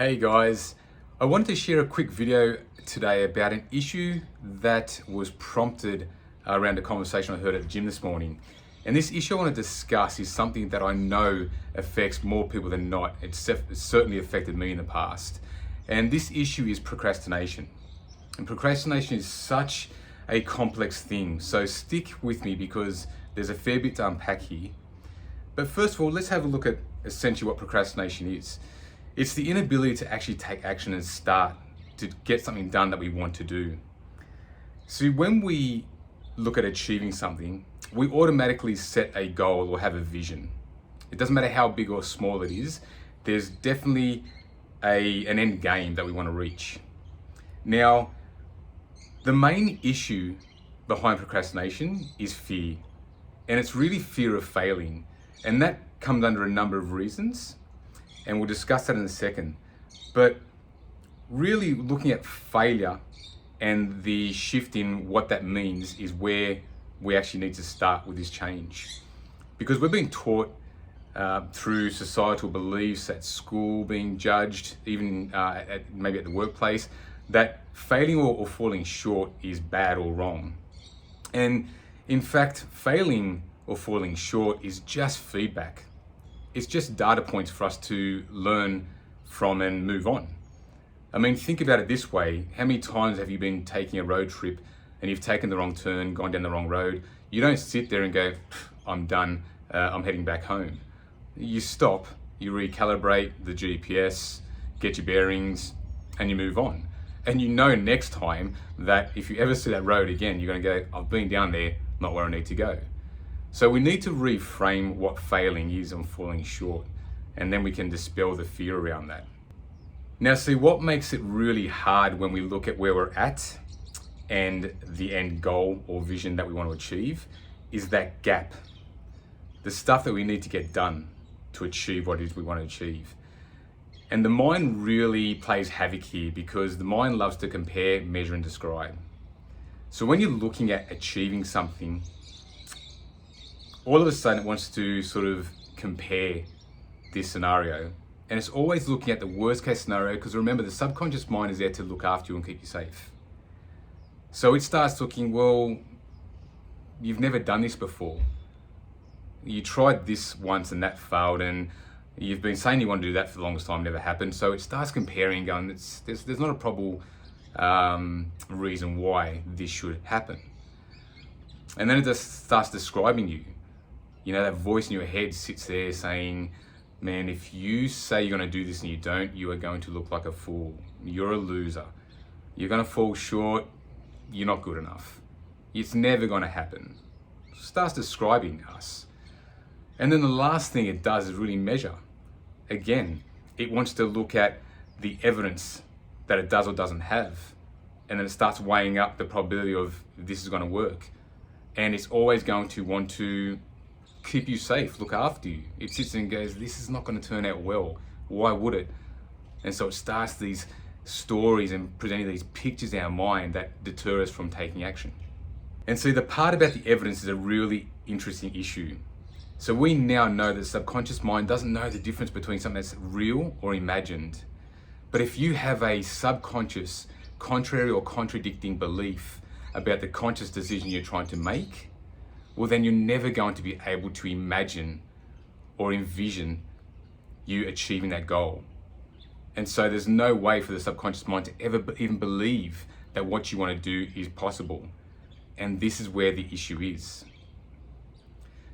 Hey guys, I wanted to share a quick video today about an issue that was prompted around a conversation I heard at the gym this morning. And this issue I want to discuss is something that I know affects more people than not. It's certainly affected me in the past. And this issue is procrastination. And procrastination is such a complex thing. So stick with me because there's a fair bit to unpack here. But first of all, let's have a look at essentially what procrastination is. It's the inability to actually take action and start to get something done that we want to do. So when we look at achieving something, we automatically set a goal or have a vision. It doesn't matter how big or small it is, there's definitely an end game that we want to reach. Now, the main issue behind procrastination is fear. And it's really fear of failing. And that comes under a number of reasons. And we'll discuss that in a second. But really looking at failure and the shift in what that means is where we actually need to start with this change. Because we're being taught through societal beliefs at school, being judged, even maybe at the workplace, that failing or falling short is bad or wrong. And in fact, failing or falling short is just feedback. It's just data points for us to learn from and move on. I mean, think about it this way. How many times have you been taking a road trip and you've taken the wrong turn, gone down the wrong road? You don't sit there and go, I'm done, I'm heading back home. You stop, you recalibrate the GPS, get your bearings, and you move on. And you know next time that if you ever see that road again, you're gonna go, I've been down there, not where I need to go. So we need to reframe what failing is and falling short, and then we can dispel the fear around that. Now, see, what makes it really hard when we look at where we're at and the end goal or vision that we want to achieve is that gap. The stuff that we need to get done to achieve what it is we want to achieve. And the mind really plays havoc here because the mind loves to compare, measure, and describe. So when you're looking at achieving something, all of a sudden it wants to sort of compare this scenario. And it's always looking at the worst case scenario because remember, the subconscious mind is there to look after you and keep you safe. So it starts looking, well, you've never done this before. You tried this once and that failed, and you've been saying you want to do that for the longest time, never happened. So it starts comparing, going, there's not a probable reason why this should happen. And then it just starts describing you. You know, that voice in your head sits there saying, man, if you say you're going to do this and you don't, you are going to look like a fool. You're a loser. You're going to fall short. You're not good enough. It's never going to happen. It starts describing us. And then the last thing it does is really measure. Again, it wants to look at the evidence that it does or doesn't have. And then it starts weighing up the probability of this is going to work. And it's always going to want to keep you safe, look after you. It sits and goes, this is not going to turn out well. Why would it? And so it starts these stories and presenting these pictures in our mind that deter us from taking action. And see, the part about the evidence is a really interesting issue. So we now know that the subconscious mind doesn't know the difference between something that's real or imagined. But if you have a subconscious, contrary or contradicting belief about the conscious decision you're trying to make, well, then you're never going to be able to imagine or envision you achieving that goal. And so there's no way for the subconscious mind to ever even believe that what you want to do is possible. And this is where the issue is.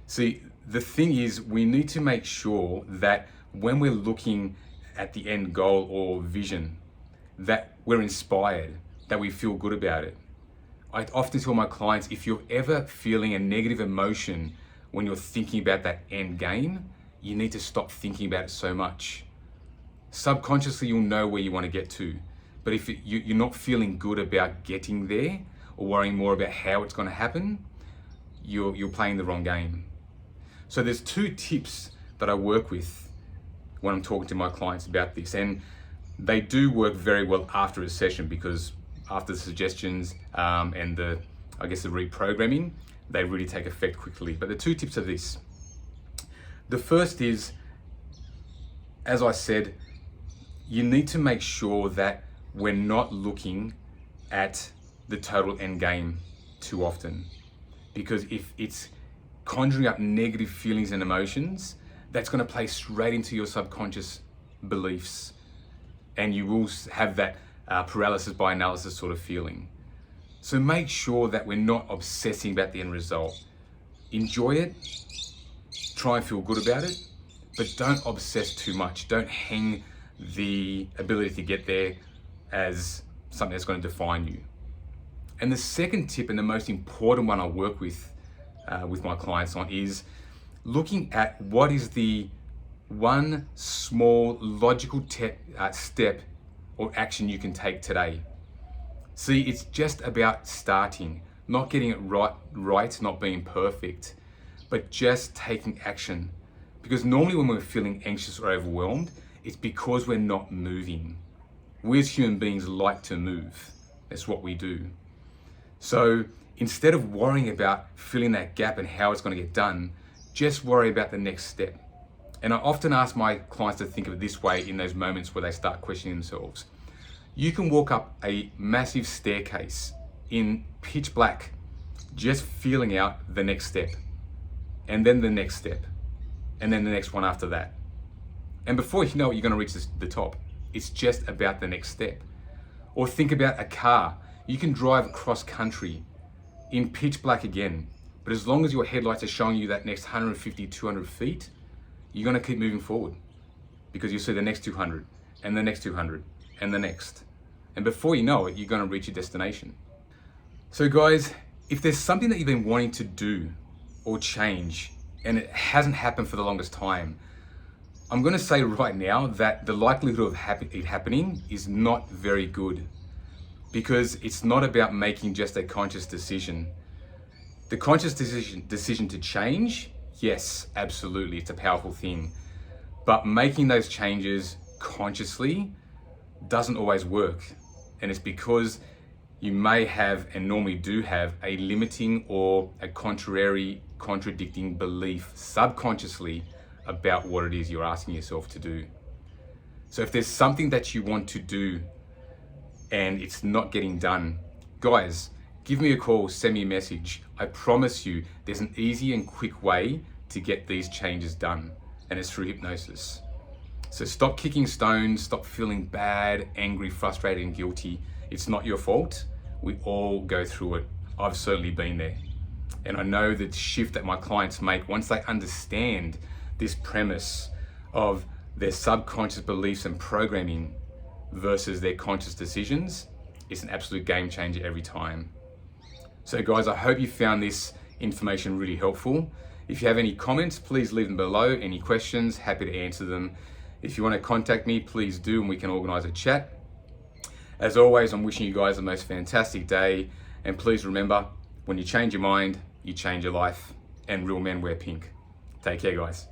See, the thing is, we need to make sure that when we're looking at the end goal or vision, that we're inspired, that we feel good about it. I often tell my clients, if you're ever feeling a negative emotion when you're thinking about that end game, you need to stop thinking about it so much. Subconsciously, you'll know where you want to get to. But if you're not feeling good about getting there or worrying more about how it's going to happen, you're playing the wrong game. So there's two tips that I work with when I'm talking to my clients about this. And they do work very well after a session because after the suggestions and the reprogramming, they really take effect quickly. But the two tips are this. The first is, as I said, you need to make sure that we're not looking at the total end game too often. Because if it's conjuring up negative feelings and emotions, that's going to play straight into your subconscious beliefs. And you will have that paralysis by analysis sort of feeling. So make sure that we're not obsessing about the end result. Enjoy it, try and feel good about it, but don't obsess too much. Don't hang the ability to get there as something that's going to define you. And the second tip, and the most important one I work with my clients on, is looking at what is the one small logical step or action you can take today. See, it's just about starting, not getting it right, not being perfect, but just taking action. Because normally when we're feeling anxious or overwhelmed, it's because we're not moving. We as human beings like to move. That's what we do. So instead of worrying about filling that gap and how it's going to get done, just worry about the next step. And I often ask my clients to think of it this way in those moments where they start questioning themselves. You can walk up a massive staircase in pitch black, just feeling out the next step, and then the next step, and then the next one after that. And before you know it, you're going to reach the top. It's just about the next step. Or think about a car. You can drive across country in pitch black again, but as long as your headlights are showing you that next 150, 200 feet, you're going to keep moving forward, because you'll see the next 200 and the next 200 and the next. And before you know it, you're going to reach your destination. So guys, if there's something that you've been wanting to do or change and it hasn't happened for the longest time, I'm going to say right now that the likelihood of it happening is not very good, because it's not about making just a conscious decision. The conscious decision to change, yes, absolutely, it's a powerful thing. But making those changes consciously doesn't always work. And it's because you may have, and normally do have, a limiting or a contradicting belief subconsciously about what it is you're asking yourself to do. So if there's something that you want to do and it's not getting done, guys, give me a call, send me a message. I promise you there's an easy and quick way to get these changes done, and it's through hypnosis. So stop kicking stones, stop feeling bad, angry, frustrated, and guilty. It's not your fault. We all go through it. I've certainly been there. And I know the shift that my clients make once they understand this premise of their subconscious beliefs and programming versus their conscious decisions, is an absolute game changer every time. So guys, I hope you found this information really helpful. If you have any comments, please leave them below. Any questions, happy to answer them. If you want to contact me, please do, and we can organize a chat. As always, I'm wishing you guys the most fantastic day. And please remember, when you change your mind, you change your life. And real men wear pink. Take care, guys.